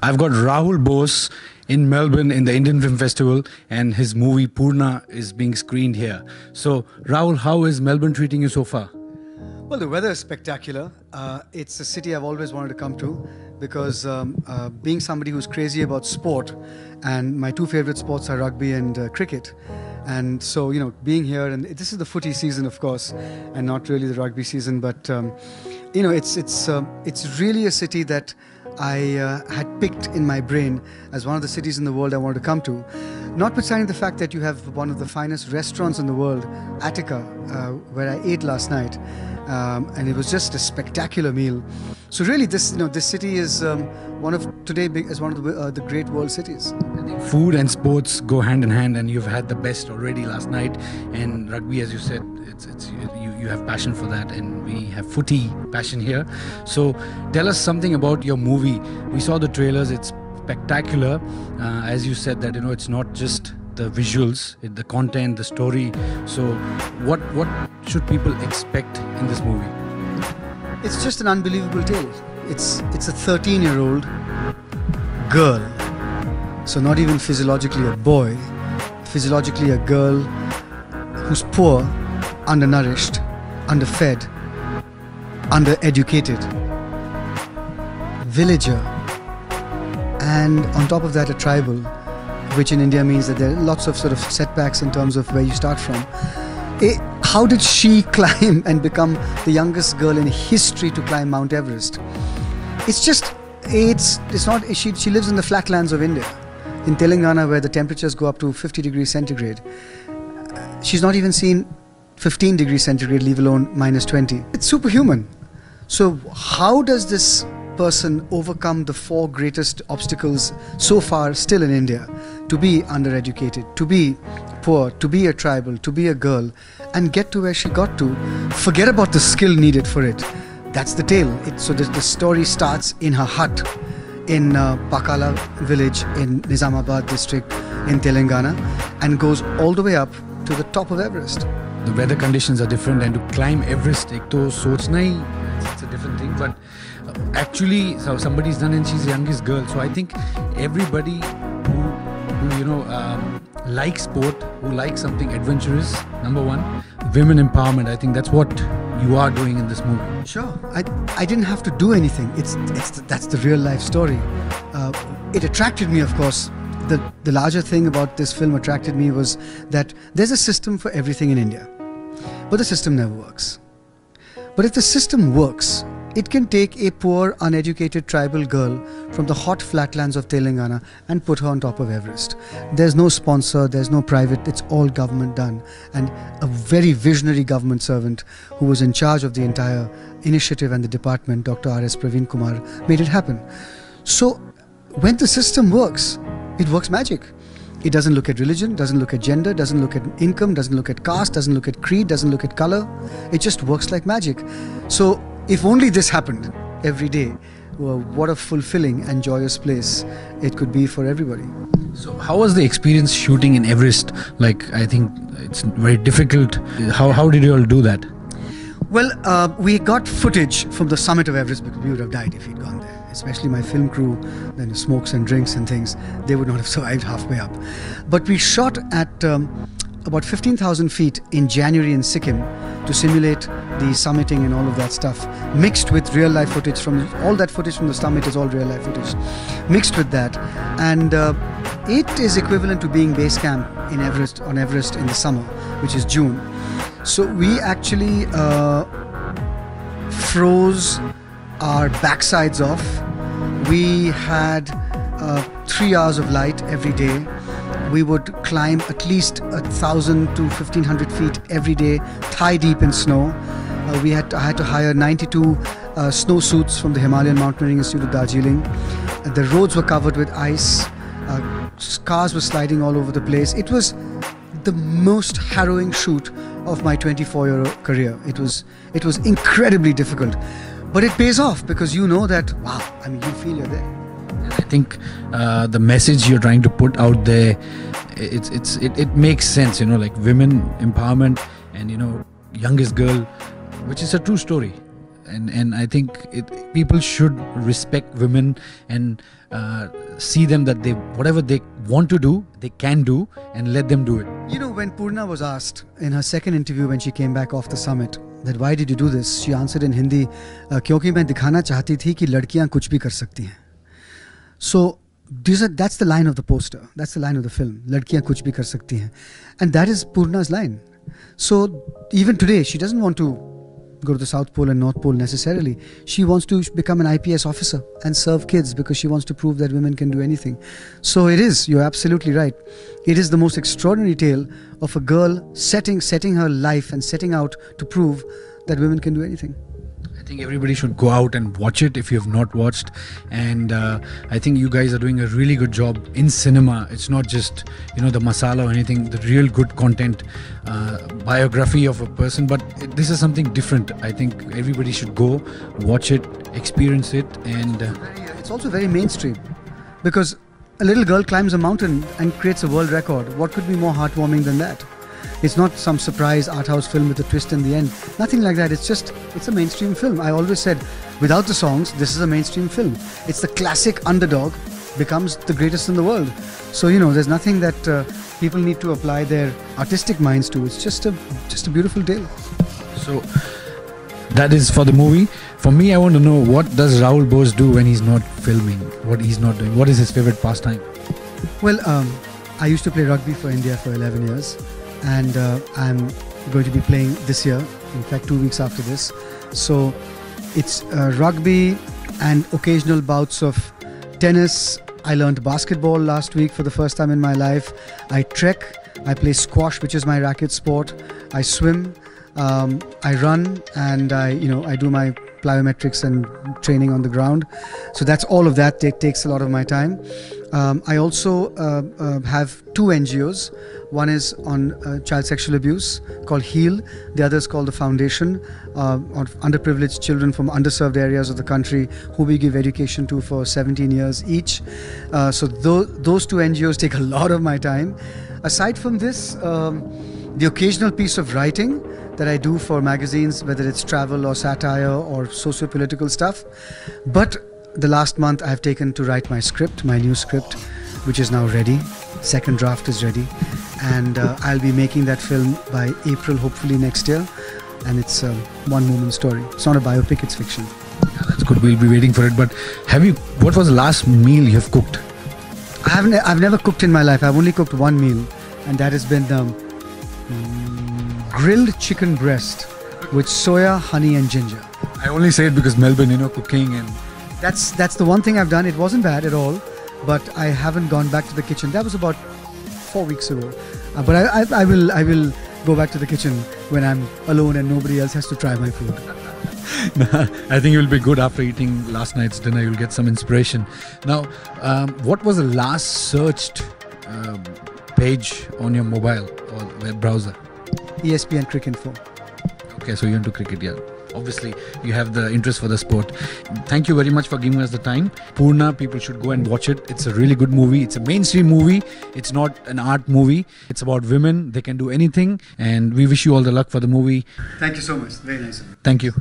I've got Rahul Bose in Melbourne in the Indian Film Festival, and his movie Poorna is being screened here. So, Rahul, how is Melbourne treating you so far? Well, the weather is spectacular. It's a city I've always wanted to come to because being somebody who's crazy about sport, and my two favorite sports are rugby and cricket. And so, being here, and this is the footy season, of course, and not really the rugby season, but, it's really a city that I had picked in my brain as one of the cities in the world I wanted to come to. Notwithstanding the fact that you have one of the finest restaurants in the world, Attica, where I ate last night, and it was just a spectacular meal. So really, this city is one of the great world cities. I think food and sports go hand in hand, and you've had the best already last night. And rugby, as you said, you have passion for that, and we have footy passion here. So tell us something about your movie. We saw the trailers; it's spectacular. As you said, that it's not just the visuals, the content, the story. So what should people expect in this movie? It's just an unbelievable tale. It's a 13-year-old girl, so not even physiologically a boy, physiologically a girl who's poor, undernourished, underfed, undereducated, villager, and on top of that a tribal, which in India means that there are lots of sort of setbacks in terms of where you start from. How did she climb and become the youngest girl in history to climb Mount Everest? She lives in the flatlands of India, in Telangana, where the temperatures go up to 50 degrees centigrade. She's not even seen 15 degrees centigrade, leave alone minus 20. It's superhuman. So how does this person overcome the four greatest obstacles so far still in India? To be undereducated, to be poor, to be a tribal, to be a girl, and get to where she got to. Forget about the skill needed for it. That's the tale. So the story starts in her hut in Pakala village in Nizamabad district in Telangana, and goes all the way up to the top of Everest. The weather conditions are different, and to climb Everest, it's a different thing. But actually, so somebody's done, and she's the youngest girl. So I think everybody who likes sport, who likes something adventurous, number one, women empowerment. I think that's what you are doing in this movie. Sure, I didn't have to do anything. That's the real life story. It attracted me, of course. The larger thing about this film attracted me was that there's a system for everything in India, but the system never works. But if the system works, it can take a poor, uneducated tribal girl from the hot flatlands of Telangana and put her on top of Everest. There's no sponsor, there's no private, it's all government done. And a very visionary government servant who was in charge of the entire initiative and the department, Dr. R.S. Praveen Kumar, made it happen. So when the system works, it works magic. It doesn't look at religion, doesn't look at gender, doesn't look at income, doesn't look at caste, doesn't look at creed, doesn't look at color. It just works like magic. So if only this happened every day, well, what a fulfilling and joyous place it could be for everybody. So how was the experience shooting in Everest? I think it's very difficult. How did you all do that? Well, we got footage from the summit of Everest because we would have died if we'd gone there. Especially my film crew, then smokes and drinks and things, they would not have survived halfway up. But we shot at about 15,000 feet in January in Sikkim to simulate the summiting and all of that stuff, mixed with real life footage all that footage from the summit is all real life footage, mixed with that. And it is equivalent to being base camp on Everest in the summer, which is June. So we actually froze our backsides off. We had 3 hours of light every day. We would climb at least 1,000 to 1,500 feet every day, thigh deep in snow. I had to hire 92 snowsuits from the Himalayan Mountaineering Institute of Darjeeling. The roads were covered with ice. Cars were sliding all over the place. It was the most harrowing shoot of my 24-year career. It was incredibly difficult. But it pays off because you know that, wow, you feel you're there. I think the message you're trying to put out there, it makes sense, like women empowerment and, youngest girl, which is a true story. and I think people should respect women and see them that whatever they want to do, they can do, and let them do it. You know, when Poorna was asked in her second interview when she came back off the summit that why did you do this, she answered in Hindi, क्योंकि मैं दिखाना चाहती थी कि लड़कियां कुछ भी कर सकती हैं. So that's the line of the poster, that's the line of the film, लड़कियां कुछ भी कर सकती हैं, and that is Poorna's line. So even today she doesn't want to go to the South Pole and North Pole necessarily. She wants to become an IPS officer and serve kids because she wants to prove that women can do anything. So it is, you're absolutely right. It is the most extraordinary tale of a girl setting her life and setting out to prove that women can do anything. I think everybody should go out and watch it if you have not watched, and I think you guys are doing a really good job in cinema. It's not just the masala or anything, the real good content, biography of a person, but this is something different. I think everybody should go watch it, experience it, and it's also very mainstream because a little girl climbs a mountain and creates a world record. What could be more heartwarming than that? It's not some surprise art house film with a twist in the end. Nothing like that. It's a mainstream film. I always said, without the songs, this is a mainstream film. It's the classic underdog becomes the greatest in the world. So, there's nothing that people need to apply their artistic minds to. It's just a beautiful tale. So, that is for the movie. For me, I want to know, what does Rahul Bose do when he's not filming? What he's not doing? What is his favorite pastime? Well, I used to play rugby for India for 11 years. And I'm going to be playing this year, in fact 2 weeks after this. So it's rugby and occasional bouts of tennis. I learned basketball last week for the first time in my life. I trek, I play squash, which is my racket sport. I swim, I run, and I do my plyometrics and training on the ground. So that's all of that takes a lot of my time. I also have 2 NGOs. One is on child sexual abuse called HEAL. The other is called the Foundation of Underprivileged Children from Underserved Areas of the country, who we give education to for 17 years each. So those 2 NGOs take a lot of my time. Aside from this, the occasional piece of writing that I do for magazines, whether it's travel or satire or socio-political stuff. But the last month I've taken to write my script, my new script, which is now ready. Second draft is ready, and I'll be making that film by April, hopefully next year. And it's a one-woman story. It's not a biopic, it's fiction. Yeah, that's good. We'll be waiting for it. But what was the last meal you have cooked? I've never cooked in my life. I've only cooked one meal, and that has been grilled chicken breast with soya, honey, and ginger. I only say it because Melbourne, cooking and... That's the one thing I've done. It wasn't bad at all, but I haven't gone back to the kitchen. That was about 4 weeks ago. But I will go back to the kitchen when I'm alone and nobody else has to try my food. I think you'll be good after eating last night's dinner. You'll get some inspiration. Now, what was the last searched page on your mobile or web browser? ESPN Cricket Info. Okay, so you're into cricket, yeah. Obviously, you have the interest for the sport. Thank you very much for giving us the time. Poorna, people should go and watch it. It's a really good movie. It's a mainstream movie. It's not an art movie. It's about women. They can do anything. And we wish you all the luck for the movie. Thank you so much. Very nice of you. Thank you.